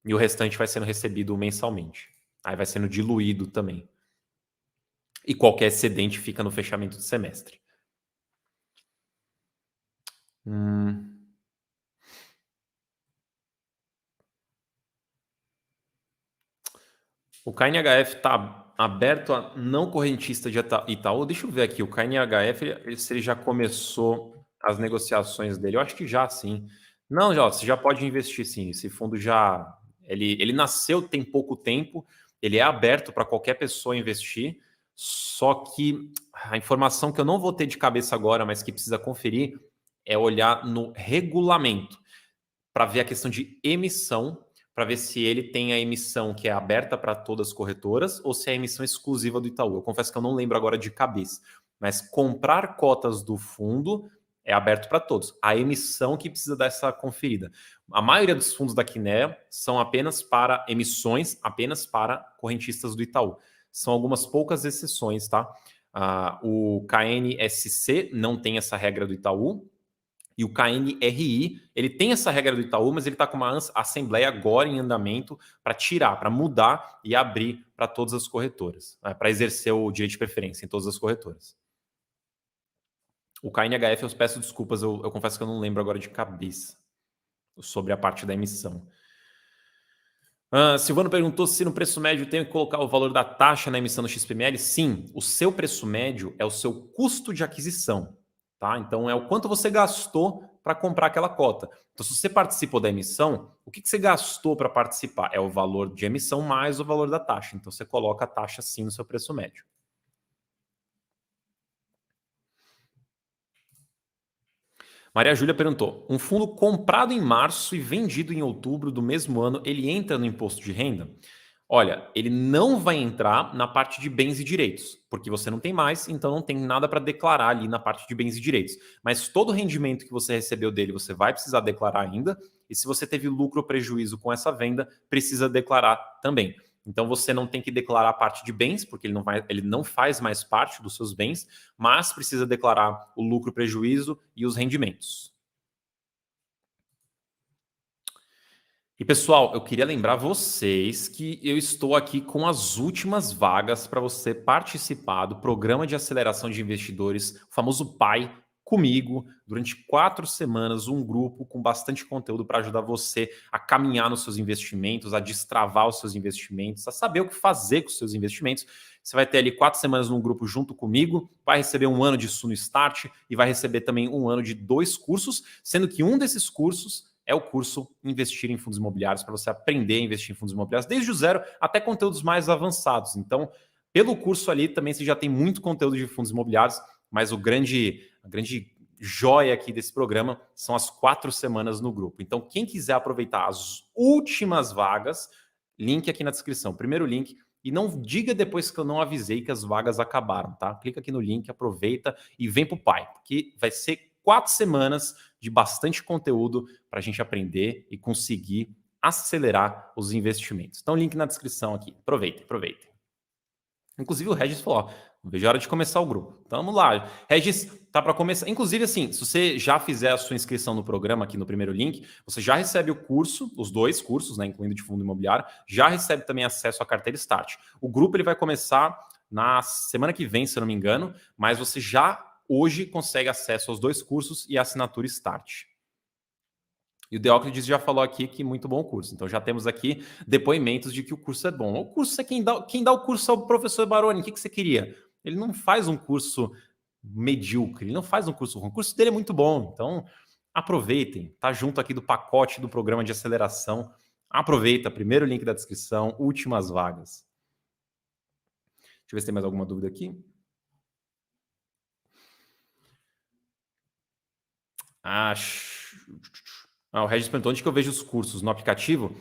E o restante vai sendo recebido mensalmente. Aí vai sendo diluído também. E qualquer excedente fica no fechamento do semestre. O KNHF está aberto a não correntista de Itaú. Deixa eu ver aqui. O KNHF, se ele já começou as negociações dele. Eu acho que já, sim. Não, já, você já pode investir, sim. Esse fundo já... Ele nasceu tem pouco tempo. Ele é aberto para qualquer pessoa investir. Só que a informação que eu não vou ter de cabeça agora, mas que precisa conferir, é olhar no regulamento para ver a questão de emissão, para ver se ele tem a emissão que é aberta para todas as corretoras ou se é a emissão exclusiva do Itaú. Eu confesso que eu não lembro agora de cabeça, mas comprar cotas do fundo é aberto para todos. A emissão que precisa dessa conferida. A maioria dos fundos da Kinea são apenas para emissões, apenas para correntistas do Itaú. São algumas poucas exceções, tá? O KNSC não tem essa regra do Itaú, e o KNRI, ele tem essa regra do Itaú, mas ele está com uma assembleia agora em andamento para tirar, para mudar e abrir para todas as corretoras, né, para exercer o direito de preferência em todas as corretoras. O KNHF, eu peço desculpas, eu confesso que eu não lembro agora de cabeça sobre a parte da emissão. Silvano perguntou se no preço médio tem que colocar o valor da taxa na emissão do XPML. Sim, o seu preço médio é o seu custo de aquisição. Tá? Então, é o quanto você gastou para comprar aquela cota. Então, se você participou da emissão, o que você gastou para participar? É o valor de emissão mais o valor da taxa. Então, você coloca a taxa sim no seu preço médio. Maria Júlia perguntou: um fundo comprado em março e vendido em outubro do mesmo ano, ele entra no imposto de renda? Olha, ele não vai entrar na parte de bens e direitos, porque você não tem mais, então não tem nada para declarar ali na parte de bens e direitos. Mas todo o rendimento que você recebeu dele, você vai precisar declarar ainda, e se você teve lucro ou prejuízo com essa venda, precisa declarar também. Então você não tem que declarar a parte de bens, porque ele não faz mais parte dos seus bens, mas precisa declarar o lucro, prejuízo e os rendimentos. E pessoal, eu queria lembrar vocês que eu estou aqui com as últimas vagas para você participar do programa de aceleração de investidores, o famoso PAI, comigo, durante 4 semanas, um grupo com bastante conteúdo para ajudar você a caminhar nos seus investimentos, a destravar os seus investimentos, a saber o que fazer com os seus investimentos. Você vai ter ali 4 semanas num grupo junto comigo, vai receber um ano de Suno Start e vai receber também um ano de 2 cursos, sendo que um desses cursos é o curso Investir em Fundos Imobiliários, para você aprender a investir em fundos imobiliários desde o zero até conteúdos mais avançados. Então, pelo curso ali também você já tem muito conteúdo de fundos imobiliários, mas a grande joia aqui desse programa são as 4 semanas no grupo. Então, quem quiser aproveitar as últimas vagas, link aqui na descrição, primeiro link, e não diga depois que eu não avisei que as vagas acabaram, tá? Clica aqui no link, aproveita e vem pro Pai, porque vai ser 4 semanas de bastante conteúdo para a gente aprender e conseguir acelerar os investimentos. Então, link na descrição aqui. Aproveitem, aproveitem. Inclusive, o Regis falou: ó, não vejo a hora de começar o grupo. Então, vamos lá. Regis, tá para começar. Inclusive, assim, se você já fizer a sua inscrição no programa aqui no primeiro link, você já recebe o curso, os 2 cursos, né, incluindo de fundo imobiliário, já recebe também acesso à carteira Start. O grupo ele vai começar na semana que vem, se eu não me engano, mas você já hoje consegue acesso aos 2 cursos e a assinatura Start. E o Deóclides já falou aqui que muito bom o curso. Então já temos aqui depoimentos de que o curso é bom. O curso é quem dá o curso é o professor Baroni. O que você queria? Ele não faz um curso medíocre, ele não faz um curso ruim. O curso dele é muito bom. Então aproveitem. Tá junto aqui do pacote do programa de aceleração. Aproveita. Primeiro link da descrição, últimas vagas. Deixa eu ver se tem mais alguma dúvida aqui. O Regis perguntou onde que eu vejo os cursos no aplicativo.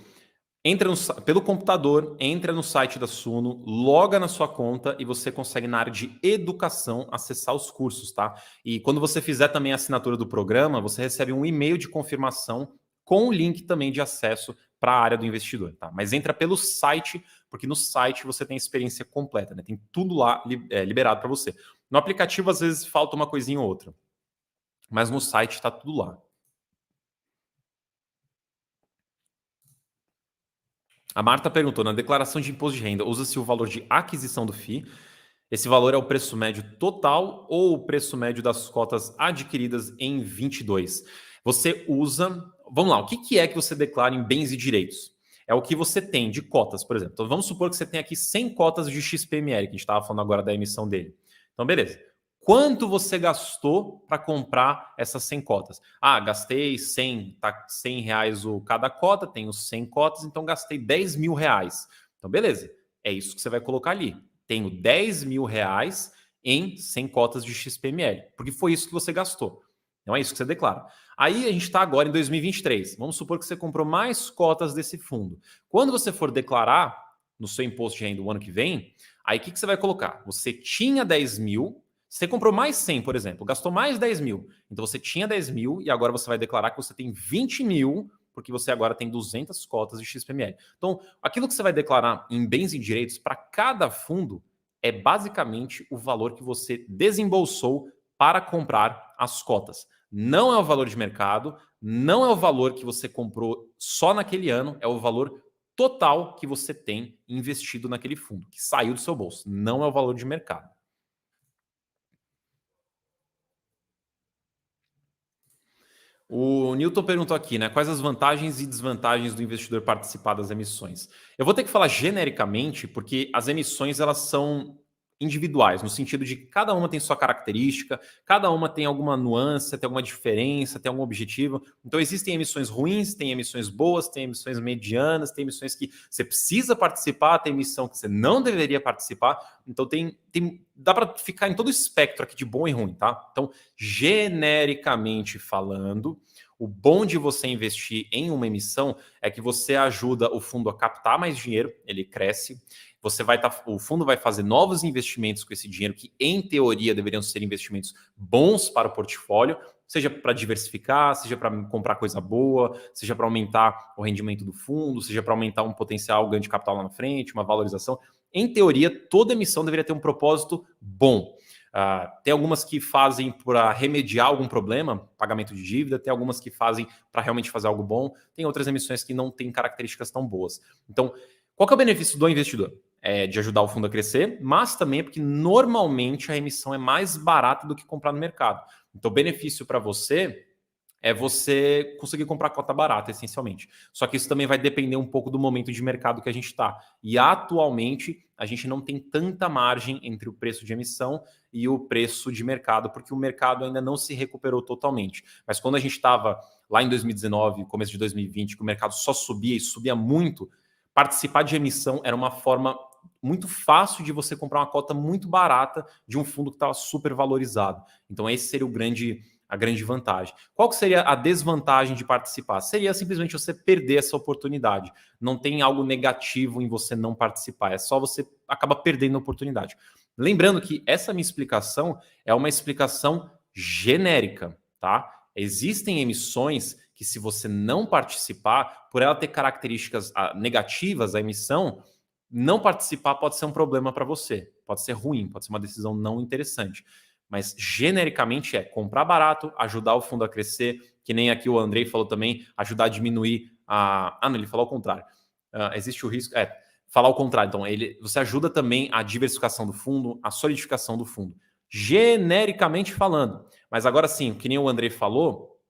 Pelo computador, entra no site da Suno, loga na sua conta e você consegue na área de educação acessar os cursos, tá? E quando você fizer também a assinatura do programa, você recebe um e-mail de confirmação com o link também de acesso para a área do investidor, tá? Mas entra pelo site, porque no site você tem a experiência completa, né? Tem tudo lá liberado para você. No aplicativo, às vezes, falta uma coisinha ou outra, mas no site está tudo lá. A Marta perguntou: na declaração de imposto de renda, usa-se o valor de aquisição do FII? Esse valor é o preço médio total ou o preço médio das cotas adquiridas em 22? Você usa... Vamos lá, o que é que você declara em bens e direitos? É o que você tem de cotas, por exemplo. Então, vamos supor que você tem aqui 100 cotas de XPML, que a gente estava falando agora da emissão dele. Então, beleza. Quanto você gastou para comprar essas 100 cotas? Ah, gastei 100, tá 100 reais cada cota, tenho 100 cotas, então gastei 10 mil reais. Então, beleza. É isso que você vai colocar ali. Tenho 10 mil reais em 100 cotas de XPML, porque foi isso que você gastou. Então é isso que você declara. Aí a gente está agora em 2023. Vamos supor que você comprou mais cotas desse fundo. Quando você for declarar no seu imposto de renda o ano que vem, aí o que você vai colocar? Você tinha 10 mil, você comprou mais 100, por exemplo, gastou mais 10 mil. Então você tinha 10 mil e agora você vai declarar que você tem 20 mil, porque você agora tem 200 cotas de XPML. Então, aquilo que você vai declarar em bens e direitos para cada fundo é basicamente o valor que você desembolsou para comprar as cotas. Não é o valor de mercado, não é o valor que você comprou só naquele ano, é o valor total que você tem investido naquele fundo, que saiu do seu bolso. Não é o valor de mercado. O Newton perguntou aqui, né? Quais as vantagens e desvantagens do investidor participar das emissões? Eu vou ter que falar genericamente, porque as emissões elas são individuais, no sentido de que cada uma tem sua característica, cada uma tem alguma nuance, tem alguma diferença, tem algum objetivo. Então existem emissões ruins, tem emissões boas, tem emissões medianas, tem emissões que você precisa participar, tem emissão que você não deveria participar. Então dá para ficar em todo o espectro aqui de bom e ruim, tá? Então, genericamente falando, O bom de você investir em uma emissão é que você ajuda o fundo a captar mais dinheiro, ele cresce, o fundo vai fazer novos investimentos com esse dinheiro que, em teoria, deveriam ser investimentos bons para o portfólio, seja para diversificar, seja para comprar coisa boa, seja para aumentar o rendimento do fundo, seja para aumentar um potencial ganho de capital lá na frente, uma valorização. Em teoria, toda emissão deveria ter um propósito bom. Tem algumas que fazem para remediar algum problema, pagamento de dívida, tem algumas que fazem para realmente fazer algo bom, tem outras emissões que não têm características tão boas. Então, qual que é o benefício do investidor? É de ajudar o fundo a crescer, mas também é porque normalmente a emissão é mais barata do que comprar no mercado. Então, o benefício para você é você conseguir comprar cota barata, essencialmente. Só que isso também vai depender um pouco do momento de mercado que a gente está. E atualmente a gente não tem tanta margem entre o preço de emissão e o preço de mercado, porque o mercado ainda não se recuperou totalmente. Mas quando a gente estava lá em 2019, começo de 2020, que o mercado só subia e subia muito, participar de emissão era uma forma muito fácil de você comprar uma cota muito barata de um fundo que estava super valorizado. Então esse seria a grande vantagem. Qual que seria a desvantagem de participar? Seria simplesmente você perder essa oportunidade. Não tem algo negativo em você não participar, é só você acaba perdendo a oportunidade. Lembrando que essa minha explicação é uma explicação genérica, tá? Existem emissões que, se você não participar, por ela ter características negativas, a emissão, não participar pode ser um problema para você, pode ser ruim, pode ser uma decisão não interessante. Mas genericamente é comprar barato, ajudar o fundo a crescer, que nem aqui o Andrei falou também, ajudar a diminuir a. Não, ele falou ao contrário. Existe o risco. Falar ao contrário. Então, você ajuda também a diversificação do fundo, a solidificação do fundo. Genericamente falando. Mas agora sim, que nem o Andrei falou,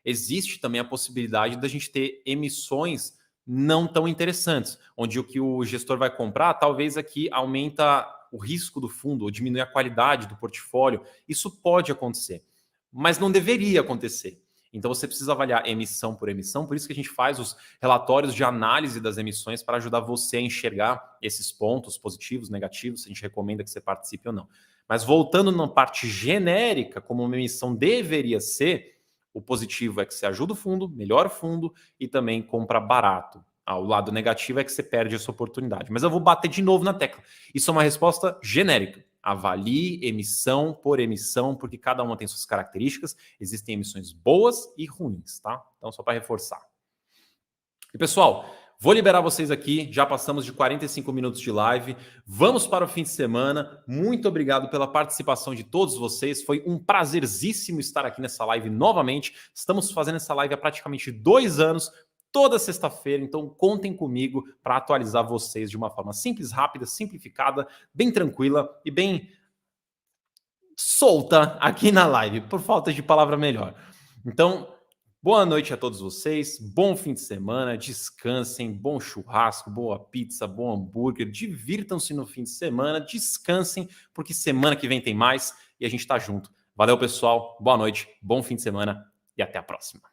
existe também a possibilidade da gente ter emissões não tão interessantes, onde o que o gestor vai comprar, talvez aqui aumenta o risco do fundo ou diminui a qualidade do portfólio. Isso pode acontecer, mas não deveria acontecer. Então você precisa avaliar emissão, por isso que a gente faz os relatórios de análise das emissões para ajudar você a enxergar esses pontos positivos, negativos, se a gente recomenda que você participe ou não. Mas voltando na parte genérica, como uma emissão deveria ser, o positivo é que você ajuda o fundo, melhora o fundo e também compra barato. O lado negativo é que você perde essa oportunidade. Mas eu vou bater de novo na tecla. Isso é uma resposta genérica. Avalie emissão por emissão, porque cada uma tem suas características. Existem emissões boas e ruins, tá? Então, só para reforçar. E, pessoal, vou liberar vocês aqui. Já passamos de 45 minutos de live. Vamos para o fim de semana. Muito obrigado pela participação de todos vocês. Foi um prazerzíssimo estar aqui nessa live novamente. Estamos fazendo essa live há praticamente 2 anos, toda sexta-feira. Então, contem comigo para atualizar vocês de uma forma simples, rápida, simplificada, bem tranquila e bem solta aqui na live, por falta de palavra melhor. Então, boa noite a todos vocês, bom fim de semana, descansem, bom churrasco, boa pizza, bom hambúrguer, divirtam-se no fim de semana, descansem, porque semana que vem tem mais e a gente tá junto. Valeu, pessoal, boa noite, bom fim de semana e até a próxima.